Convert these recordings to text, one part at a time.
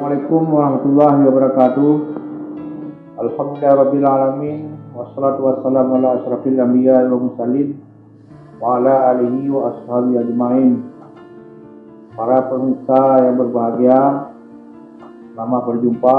Assalamualaikum warahmatullahi wabarakatuh. Alhamdulillahirabbil alamin wassalatu wassalamu ala asyrafil anbiya'i wal mursalin wa ala alihi wa ashabihi ajmain. Para pemirsa yang berbahagia, selamat berjumpa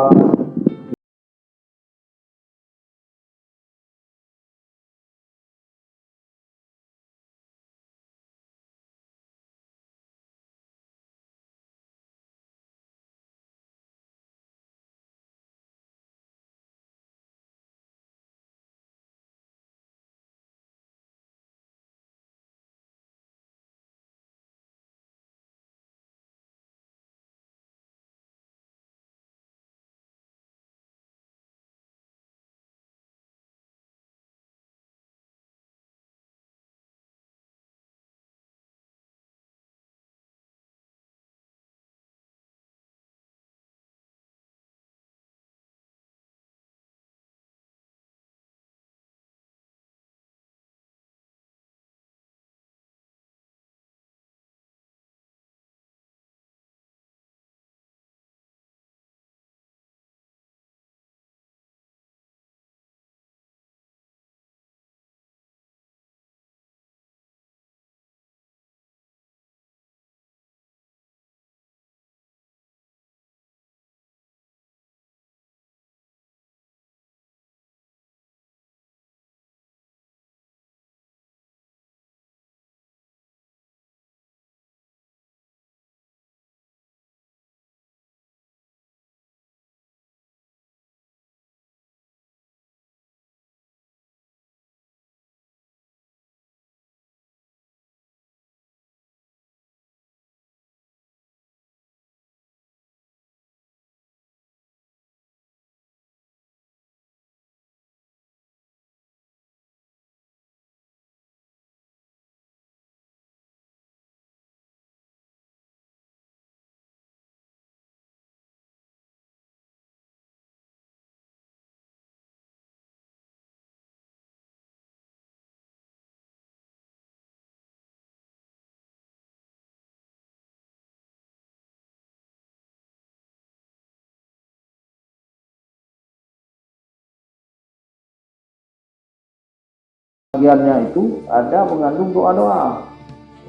bagiannya itu ada mengandung doa-doa,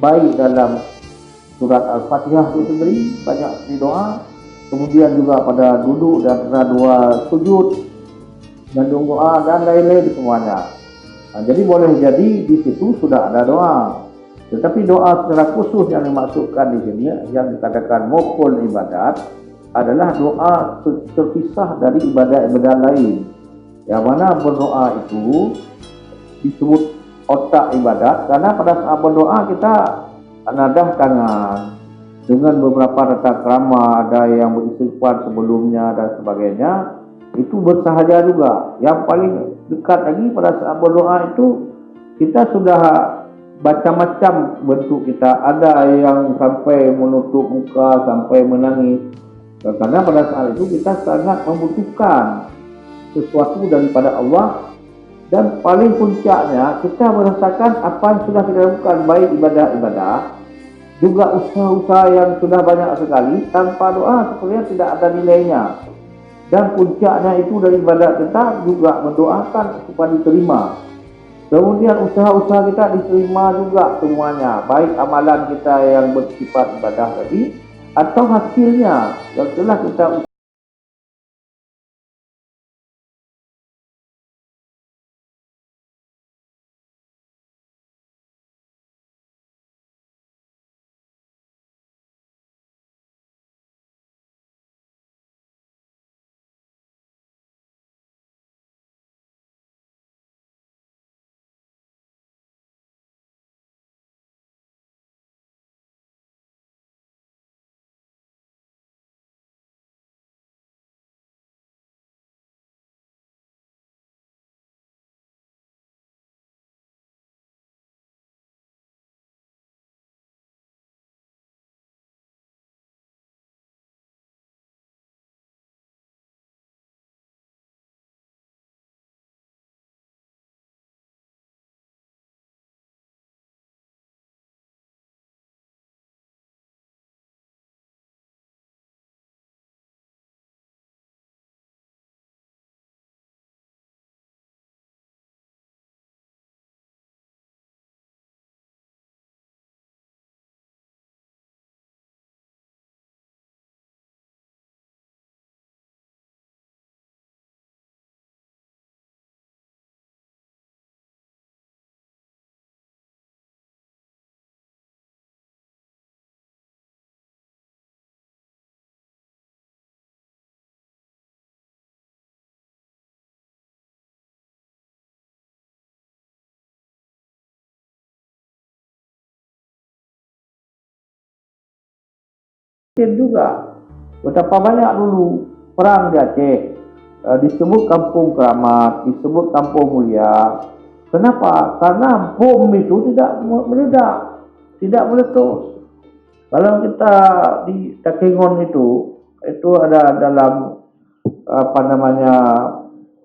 baik dalam surat Al-Fatihah itu sendiri banyak di doa, kemudian juga pada duduk dan dua sujud mengandung doa dan lain-lain semuanya. Jadi boleh jadi di situ sudah ada doa, tetapi doa secara khusus yang dimaksudkan di sini yang dikatakan mukul ibadat adalah doa terpisah dari ibadah-ibadah lain, yang mana berdoa itu disebut otak ibadat karena pada saat berdoa kita nadah tangan dengan beberapa tata krama, ada yang beristighfar sebelumnya dan sebagainya, itu bersahaja juga. Yang paling dekat lagi pada saat berdoa itu kita sudah macam-macam bentuk kita, ada yang sampai menutup muka, sampai menangis, karena pada saat itu kita sangat membutuhkan sesuatu daripada Allah. Dan paling puncaknya kita merasakan apa yang sudah kita lakukan, baik ibadah-ibadah juga usaha-usaha yang sudah banyak sekali, tanpa doa sebenarnya tidak ada nilainya. Dan puncaknya itu dari ibadah kita juga mendoakan supaya diterima. Kemudian usaha-usaha kita diterima juga semuanya, baik amalan kita yang bersifat ibadah tadi atau hasilnya yang telah kita juga. Betapa banyak dulu perang di Aceh, disebut Kampung Keramat, disebut Kampung Mulia. Kenapa? Karena bom itu tidak meledak, tidak meletus. Kalau kita di Takengon itu ada dalam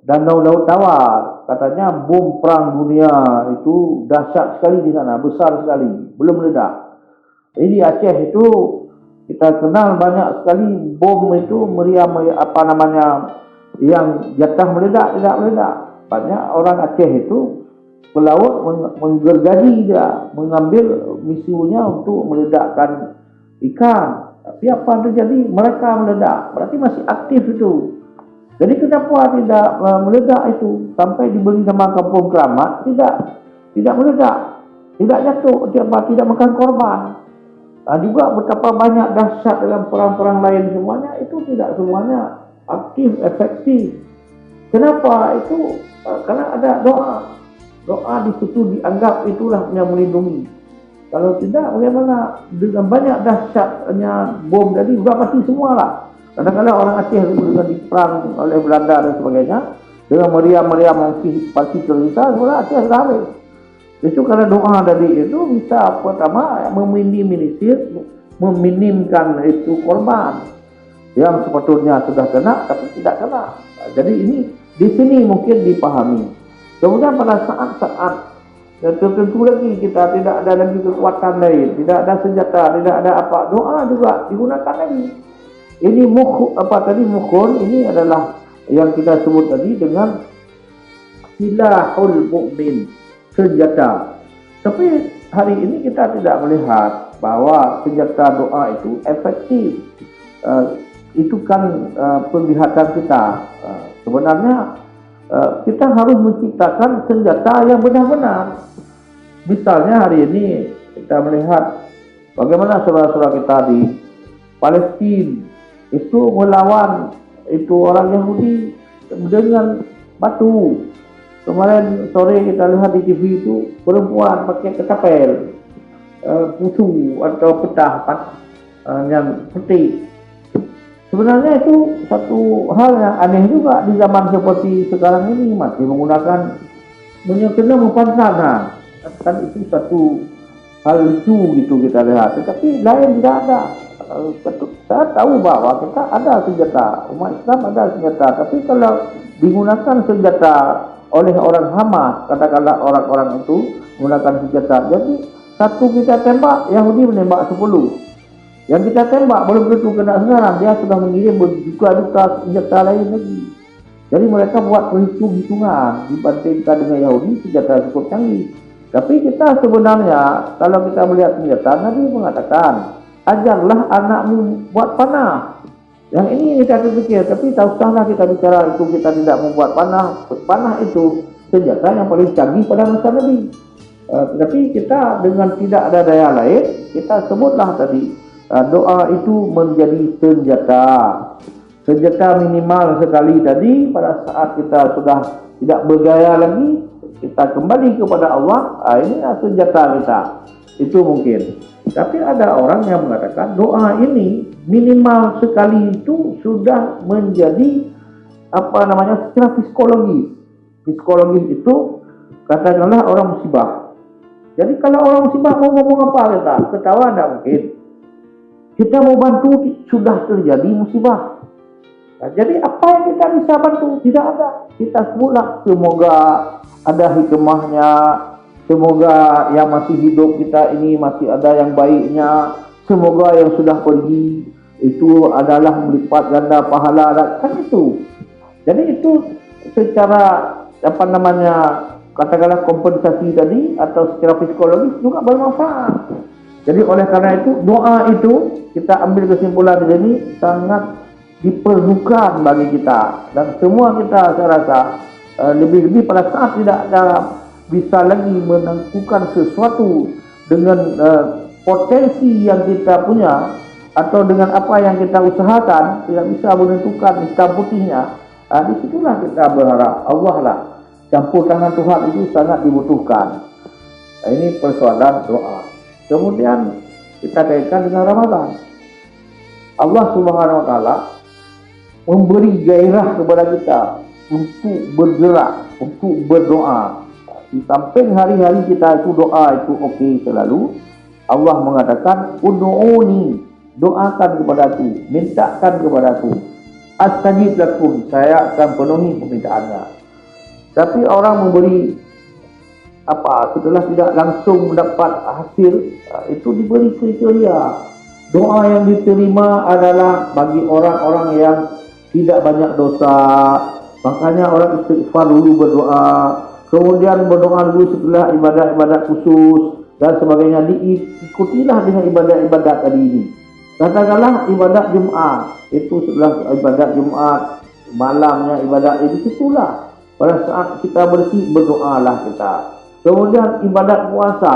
Danau Laut Tawar. Katanya bom perang dunia itu dahsyat sekali di sana, besar sekali, belum meledak. Jadi Aceh itu kita kenal banyak sekali bom itu meriam yang jatah meledak tidak meledak. Banyak orang Aceh itu pelaut menggergaji dia, mengambil misiunya untuk meledakkan ikan. Tapi apa yang terjadi? Mereka meledak. Berarti masih aktif itu. Jadi kenapa tidak meledak itu? Sampai diberi nama Kampung Keramat, tidak meledak, tidak jatuh, tidak makan korban. Juga betapa banyak dahsyat dalam perang-perang lain semuanya itu tidak semuanya aktif, efektif. Kenapa itu? Karena ada doa. Doa di situ dianggap itulah yang melindungi. Kalau tidak, bagaimana? Dengan banyak dahsyatnya bom tadi, sudah mati semualah. Kadang-kadang orang Aceh dengan diperang oleh Belanda dan sebagainya, dengan meriam-meriam pasti terisa, sebenarnya Aceh sudah habis. Itu karena doa tadi itu bisa pertama meminimkan itu korban yang sebetulnya sudah kena tapi tidak kena. Jadi ini di sini mungkin dipahami. Kemudian pada saat-saat tertentu lagi kita tidak ada lagi kekuatan lain, tidak ada senjata, tidak ada apa, doa juga digunakan lagi. Ini mukhun ini adalah yang kita sebut tadi dengan silahul mukmin, senjata. Tapi hari ini kita tidak melihat bahwa senjata doa itu efektif. Itu kan penglihatan kita. Sebenarnya kita harus menciptakan senjata yang benar-benar. Misalnya hari ini kita melihat bagaimana saudara-saudara kita di Palestina itu melawan itu orang Yahudi dengan batu. Kemarin sore kita lihat di TV itu perempuan pakai ketapel, pusu atau petah yang putih. Sebenarnya itu satu hal yang aneh juga di zaman seperti sekarang ini masih menggunakan kena mempansana. Kan itu satu hal lucu gitu kita lihat. Tetapi lain tidak ada. Saya tahu bahwa kita ada senjata, umat Islam ada senjata. Tapi kalau digunakan senjata oleh orang Hamas, katakanlah orang-orang itu menggunakan senjata. Jadi satu kita tembak, Yahudi menembak 10. Yang kita tembak belum tentu kena sekarang, dia sudah mengirim berjuta-juta senjata lain lagi. Jadi mereka buat perhitungan dibandingkan dengan Yahudi, senjata cukup canggih. Tapi kita sebenarnya kalau kita melihat senjata, Nabi mengatakan, ajarlah anakmu buat panah. Yang ini kita terfikir, tapi tak usahlah kita bicara itu kita tidak membuat panah. Panah itu senjata yang paling canggih pada masa Nabi. Tetapi kita dengan tidak ada daya lain, kita sebutlah tadi, doa itu menjadi senjata. Senjata minimal sekali tadi pada saat kita sudah tidak bergaya lagi, kita kembali kepada Allah, ini senjata kita. Itu mungkin. Tapi ada orang yang mengatakan doa ini minimal sekali itu sudah menjadi secara psikologis. Psikologis itu katakanlah orang musibah. Jadi kalau orang musibah mau ngomong apa kita? Ketawa tidak mungkin. Kita mau bantu sudah terjadi musibah. Nah, jadi apa yang kita bisa bantu? Tidak ada. Kita sebutlah semoga ada hikmahnya. Semoga yang masih hidup kita ini masih ada yang baiknya. Semoga yang sudah pergi itu adalah melipat ganda pahala. Kan itu. Jadi itu secara katakanlah kompensasi tadi atau secara psikologis juga bermanfaat. Jadi oleh karena itu doa itu kita ambil kesimpulan di sini sangat diperlukan bagi kita. Dan semua kita saya rasa lebih-lebih pada saat tidak ada bisa lagi menentukan sesuatu dengan potensi yang kita punya atau dengan apa yang kita usahakan, tidak bisa menentukan hitam putihnya. Disitulah kita berharap Allah lah, campur tangan Tuhan itu sangat dibutuhkan. Ini persoalan doa. Kemudian kita kaitkan dengan Ramadan. Allah Subhanahu Wa Taala memberi gairah kepada kita untuk bergerak, untuk berdoa. Di samping hari-hari kita itu doa itu okey selalu, Allah mengatakan ud'uni, doakan kepadaku, mintakan kepadaku, astajib lakum, saya akan penuhi permintaannya. Tapi orang memberi setelah tidak langsung mendapat hasil, itu diberi kriteria. Doa yang diterima adalah bagi orang-orang yang tidak banyak dosa. Makanya orang istighfar dulu berdoa, kemudian berdoa dulu setelah ibadat-ibadat khusus dan sebagainya. Diikutilah dengan ibadat-ibadat tadi ini. Katakanlah ibadat Jumaat, itu setelah ibadat Jumaat, malamnya ibadat itu, situlah pada saat kita bersih berdoalah kita. Kemudian ibadat puasa,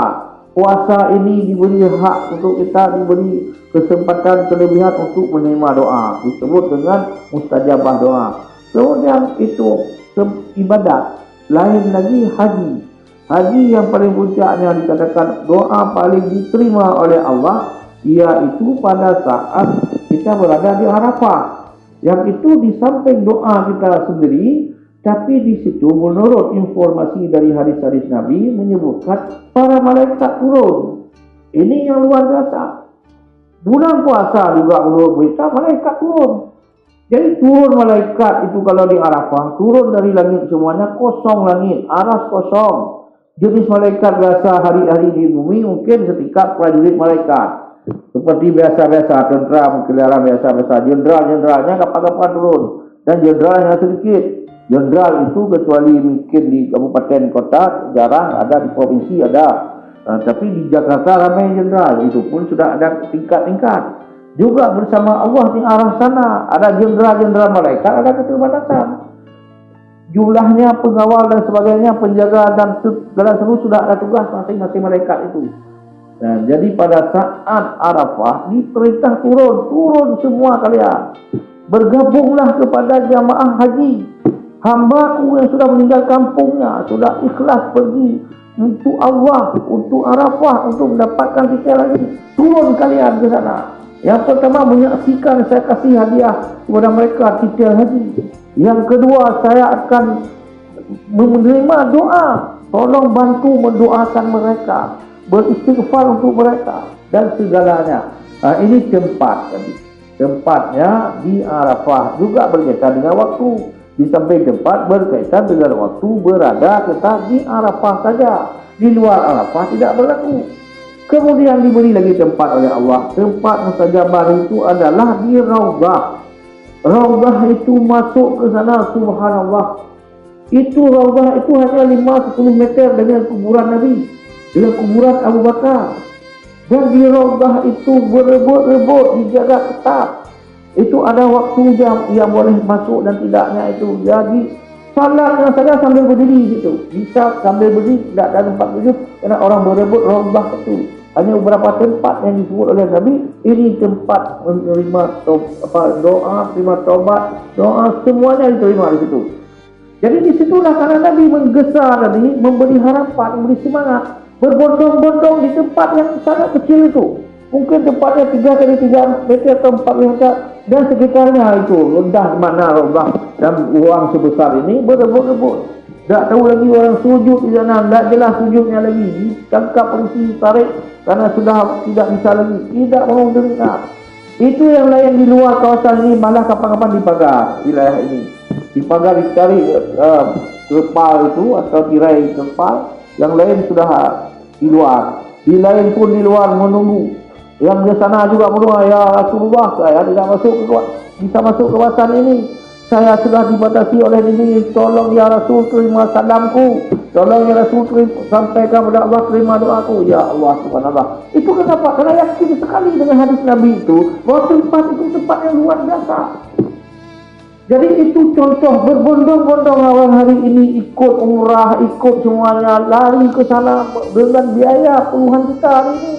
puasa ini diberi hak untuk kita, diberi kesempatan kelebihan untuk menerima doa, disebut dengan mustajabah doa. Kemudian itu ibadat lain lagi, haji. Haji yang paling puncaknya dikatakan doa paling diterima oleh Allah, iaitu pada saat kita berada di Arafah. Yang itu di samping doa kita sendiri, tapi di situ menurut informasi dari hadis-hadis Nabi menyebutkan para malaikat turun. Ini yang luar biasa. Bulan puasa juga menurut berita malaikat turun. Jadi turun malaikat itu kalau di Arafah, turun dari langit semuanya, kosong langit, aras kosong. Jenis malaikat biasa hari-hari di bumi mungkin setingkat prajurit malaikat. Seperti biasa-biasa, tentera, keliaran biasa-biasa. Jenderal-jenderalnya kapan-kapan turun. Dan jenderalnya sedikit. Jenderal itu kecuali mungkin di kabupaten kota jarang, ada di provinsi ada. Tapi di Jakarta ramai jenderal, itu pun sudah ada tingkat-tingkat. Juga bersama Allah di arah sana ada jenderal-jenderal malaikat, ada keterbatasan. Jumlahnya, pengawal dan sebagainya, penjaga dan segala seluruh sudah ada tugas masing-masing malaikat itu. Nah, jadi pada saat Arafah diperintah turun semua kalian. Bergabunglah kepada jamaah haji. Hamba-Ku yang sudah meninggal kampungnya, sudah ikhlas pergi untuk Allah, untuk Arafah, untuk mendapatkan tiket lagi. Turun kalian ke sana. Yang pertama menyaksikan, saya kasih hadiah kepada mereka tiket haji. Yang kedua, saya akan menerima doa. Tolong bantu mendoakan mereka, beristighfar untuk mereka dan segalanya. Ini tempat tadi. Tempatnya di Arafah juga berkaitan dengan waktu. Di samping tempat berkaitan dengan waktu berada kita di Arafah saja. Di luar Arafah tidak berlaku. Kemudian diberi lagi tempat oleh Allah. Tempat mustajabah itu adalah di Raudhah. Raudhah itu masuk ke sana, subhanallah. Itu Raudhah itu hanya 5-10 meter dengan kuburan Nabi, dengan kuburan Abu Bakar. Dan di Raudhah itu berebut-rebut, dijaga ketat. Itu ada waktu yang boleh masuk dan tidaknya itu. Jadi salatnya saja sambil berdiri situ. Bisa sambil berdiri, tidak ada tempat sujud karena orang berebut Raudhah itu. Hanya beberapa tempat yang disebut oleh Nabi, ini tempat menerima doa, terima taubat, doa semuanya diterima di situ. Jadi di situlah karena Nabi menggesa tadi, memberi harapan, memberi semangat, berbondong-bondong di tempat yang sangat kecil itu. Mungkin tempatnya 3x3 meter atau 4 meter dan sekitarnya itu rendah mana Raudhah, dan uang sebesar ini berebut-rebut. Tak tahu lagi orang sujud di sana, tak jelas sujudnya lagi. Ditangkap polisi, tarik karena sudah tidak bisa lagi, tidak mau dengar. Itu yang lain di luar kawasan ini malah kapan-kapan dipagar wilayah ini. Dipagar, dicari terpal itu atau tirai terpal. Yang lain sudah di luar. Di lain pun di luar menunggu. Yang di sana juga berdoa, ya Rasulullah, saya tidak bisa masuk ke kawasan ini. Saya sudah dibatasi oleh ini. Tolong ya Rasul terima salamku. Tolong ya Rasul sampaikan kepada Allah terima doaku. Ya Allah subhanallah. Itu kenapa? Karena yakin sekali dengan hadis Nabi itu bahwa tempat itu tempat yang luar biasa. Jadi itu contoh berbondong-bondong awal hari ini ikut umrah, ikut semuanya, lari ke sana dengan biaya puluhan juta hari ini.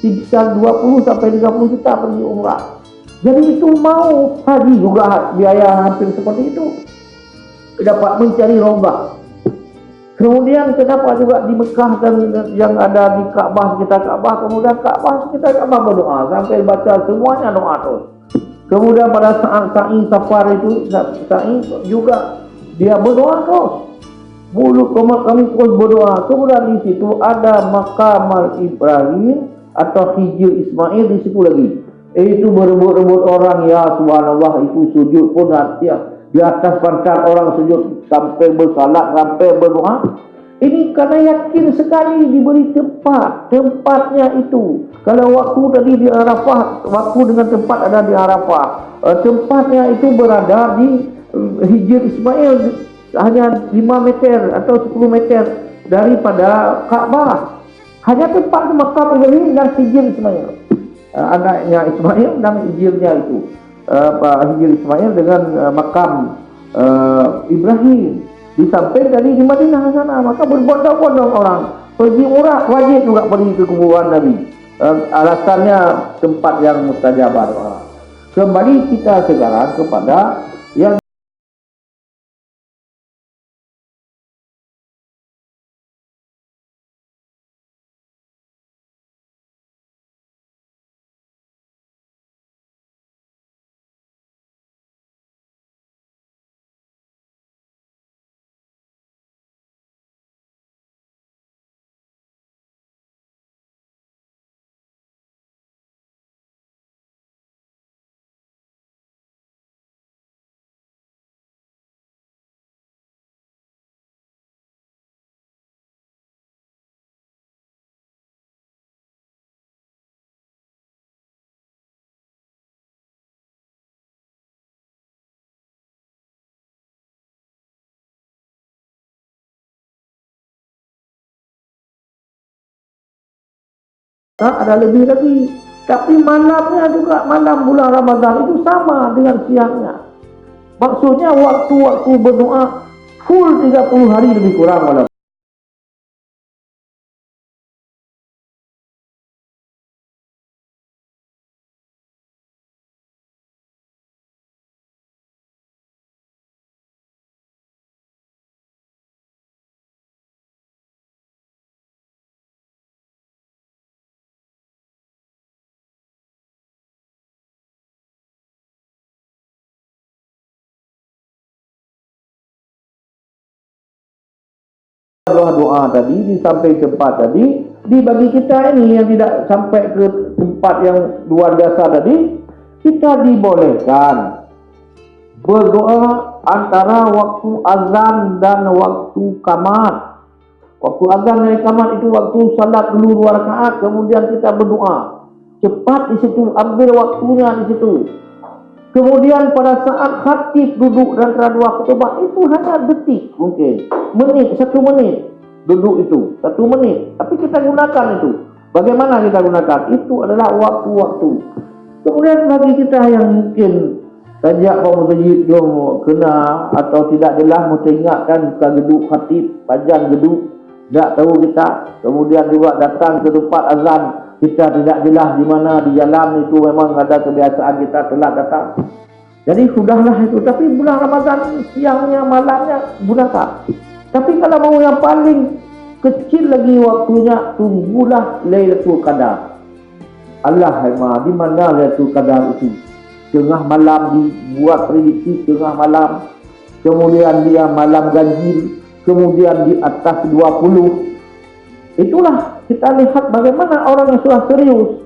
Sekitar 20 sampai 30 juta pergi umrah. Jadi itu mau haji juga biaya hampir seperti itu. Dapat mencari Raudhah. Kemudian kenapa juga di Mekah dan yang ada di Ka'bah, sekitar Ka'bah, kemudian Ka'bah sekitar Ka'bah berdoa sampai baca semuanya doa terus. Kemudian pada saat sa'i safar itu, sa'i juga dia berdoa terus. Mulut kami terus berdoa. Kemudian di situ ada makam Ibrahim atau Hijr Ismail di situ lagi. Itu berebut-rebut orang, ya subhanallah, itu sujud pun di atas pantat orang sujud sampai bersalat, sampai berdoa. Ini karena yakin sekali diberi tempatnya itu. Kalau waktu tadi di Arafah, waktu dengan tempat ada di Arafah, tempatnya itu berada di Hijr Ismail, hanya 5 meter atau 10 meter daripada Ka'bah. Hanya tempat makam Ibrahim dan Hijr Ismail, anaknya Ismail dan Hijrnya itu, Hijr Ismail dengan makam Ibrahim di samping dari di Madinah sana. Maka berbondong-bondong orang pergi umrah, wajib juga pergi ke kuburan Nabi. Alasannya tempat yang mustajabah doa. Kembali kita sekarang kepada yang ada lebih lagi. Tapi malamnya juga, malam bulan Ramadan itu sama dengan siangnya. Maksudnya waktu-waktu berdoa full 30 hari lebih kurang malam. Doa tadi di sampai tempat tadi, dibagi kita ini yang tidak sampai ke tempat yang luar biasa tadi, kita dibolehkan berdoa antara waktu azan dan waktu qamat. Waktu azan dan qamat itu waktu salat dulu 2 rakaat, kemudian kita berdoa cepat di situ, ambil waktunya di situ. Kemudian pada saat khatib duduk dan doa khutbah itu hanya detik, mungkin menit, 1 menit duduk itu, 1 menit. Tapi kita gunakan itu. Bagaimana kita gunakan? Itu adalah waktu-waktu. Kemudian bagi kita yang mungkin sejak pemerintah kena atau tidak jelas, mesti ingatkan ke gedung khatib, panjang gedung, tak tahu kita. Kemudian juga datang ke tempat azan, kita tidak jelas di mana, di jalan itu memang ada kebiasaan kita telat datang. Jadi sudahlah itu. Tapi bulan Ramadan siangnya, malamnya gunakan. Tapi kalau mau yang paling kecil lagi waktunya, tunggulah Lailatul Qadar. Allah di mana Lailatul Qadar itu? Tengah malam dibuat prediksi, tengah malam. Kemudian dia malam ganjil, kemudian di atas 20. Itulah kita lihat bagaimana orang yang sudah serius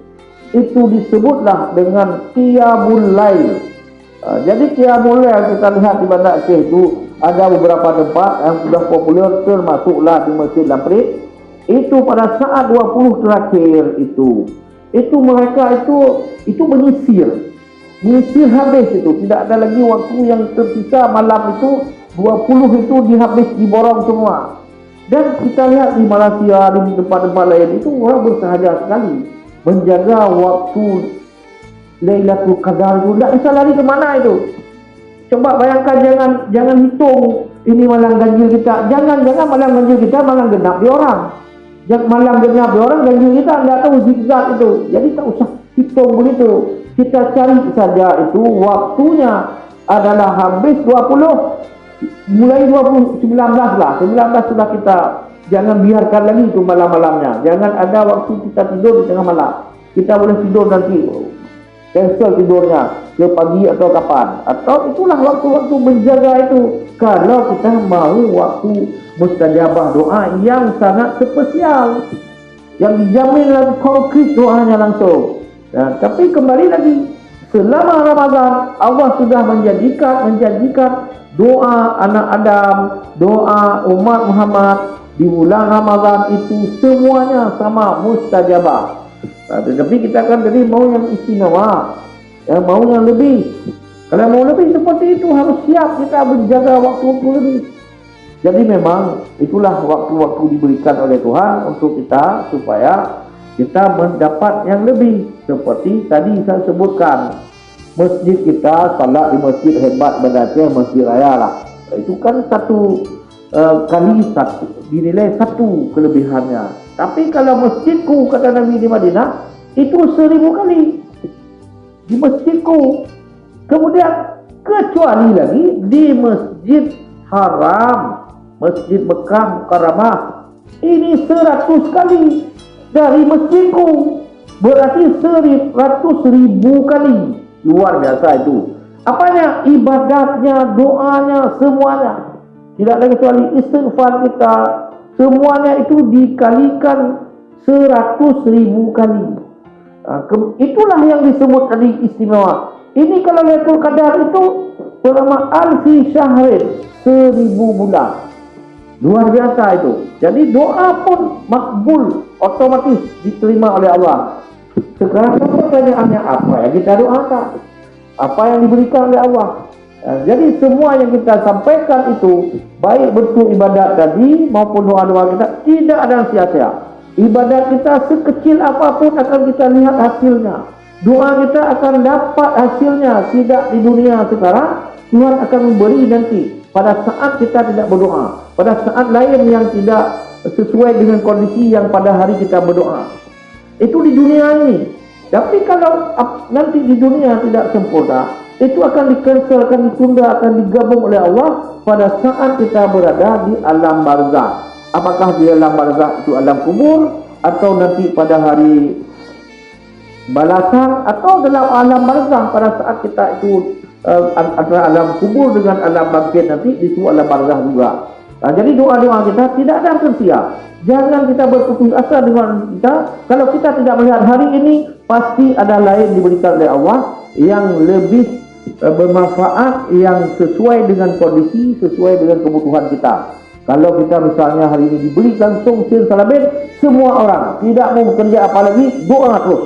itu disebutlah dengan Qiyamul Lail. Jadi Qiyamul Lail kita lihat di Banda Aceh itu ada beberapa tempat yang sudah populer, termasuklah di Masjid Lamprit. Itu pada saat 20 terakhir itu mereka itu menyisir habis itu, tidak ada lagi waktu yang tersisa. Malam itu 20 itu diborong semua. Dan kita lihat di Malaysia, di tempat-tempat lain itu orang bersahaja sekali menjaga waktu Lailatul Qadar itu. Tidak bisa lari ke mana itu. Coba bayangkan, jangan hitung ini malam ganjil kita. Jangan malam ganjil kita malam genap di orang. Malam genap di orang, ganjil kita tidak tahu zigzag itu. Jadi tak usah hitung begitu. Kita cari saja itu waktunya adalah habis 20. Mulai 19 lah, 19 sudah kita, jangan biarkan lagi itu malam-malamnya. Jangan ada waktu kita tidur di tengah malam. Kita boleh tidur nanti cancel tidurnya ke pagi atau kapan, atau itulah waktu-waktu menjaga itu. Kalau kita mahu waktu mustajabah doa yang sangat spesial, yang dijamin lagi konkret doanya langsung. Tapi kembali lagi, selama Ramadan Allah sudah menjanjikan doa anak Adam, doa umat Muhammad di bulan Ramadan itu semuanya sama mustajabah. Tetapi kita kan tadi mau yang istimewa, mau yang lebih. Kalau mau lebih seperti itu harus siap kita menjaga waktu-waktu lebih. Jadi memang itulah waktu-waktu diberikan oleh Tuhan untuk kita, supaya kita mendapat yang lebih. Seperti tadi saya sebutkan, masjid kita, salat di masjid hebat berarti masjid raya lah. Itu kan satu kali satu, dinilai satu kelebihannya. Tapi kalau masjidku, kata Nabi di Madinah, itu 1000 kali di masjidku. Kemudian kecuali lagi di masjid haram, masjid Mekah Mukarramah, ini 100 kali dari masjidku, berarti 100.000 kali. Luar biasa itu. Apanya? Ibadatnya, doanya, semuanya. Tidak ada kecuali istighfar kita, semuanya itu dikalikan 100.000 kali. Itulah yang disebut tadi istimewa. Ini kalau Lailatul Qadar itu bernama alfi syahrin, 1000 bulan. Luar biasa itu. Jadi doa pun makbul, otomatis diterima oleh Allah. Sekarang pertanyaannya, apa yang kita doakan? Apa yang diberikan oleh Allah? Jadi semua yang kita sampaikan itu, baik bentuk ibadat tadi maupun doa-doa kita, tidak ada sia-sia. Ibadat kita sekecil apapun akan kita lihat hasilnya. Doa kita akan dapat hasilnya, tidak di dunia sekarang, Tuhan akan memberi nanti pada saat kita tidak berdoa, pada saat lain yang tidak sesuai dengan kondisi yang pada hari kita berdoa. Itu di dunia ini. Tapi kalau nanti di dunia tidak sempurna, itu akan di-cancel, akan ditunda, akan digabung oleh Allah pada saat kita berada di alam barzakh. Apakah di alam barzakh itu alam kubur, atau nanti pada hari balasan, atau dalam alam barzakh pada saat kita itu antara alam kubur dengan alam bangkit nanti, itu alam barzakh juga. Jadi doa-doa kita tidak ada sia-sia. Jangan kita berputus asa dengan kita. Kalau kita tidak melihat hari ini, pasti ada lain diberikan oleh Allah yang lebih bermanfaat, yang sesuai dengan kondisi, sesuai dengan kebutuhan kita. Kalau kita misalnya hari ini diberikan songsin salabin, semua orang tidak mau bekerja apa lagi, doa terus.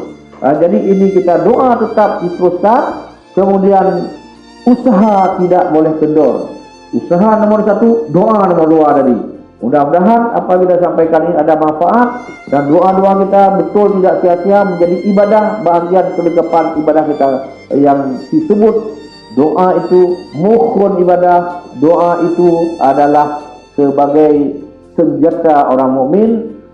Jadi ini kita doa tetap diteruskan. Kemudian usaha tidak boleh kendor. Usaha nomor 1, doa nomor 2 tadi. Mudah-mudahan apa yang kita sampaikan ini ada manfaat, dan doa-doa kita betul tidak sia-sia, menjadi ibadah, bahagian kelengkapan ibadah kita yang disebut doa itu mukhun ibadah. Doa itu adalah sebagai senjata orang mukmin.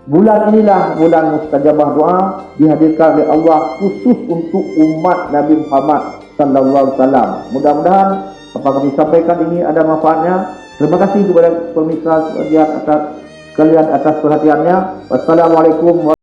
Bulan inilah bulan mustajabah doa, dihadirkan oleh Allah khusus untuk umat Nabi Muhammad sallallahu alaihi wasallam. Mudah-mudahan apa kami sampaikan ini ada manfaatnya. Terima kasih kepada pemirsa sekalian atas perhatiannya. Wassalamualaikum warahmatullahi wabarakatuh.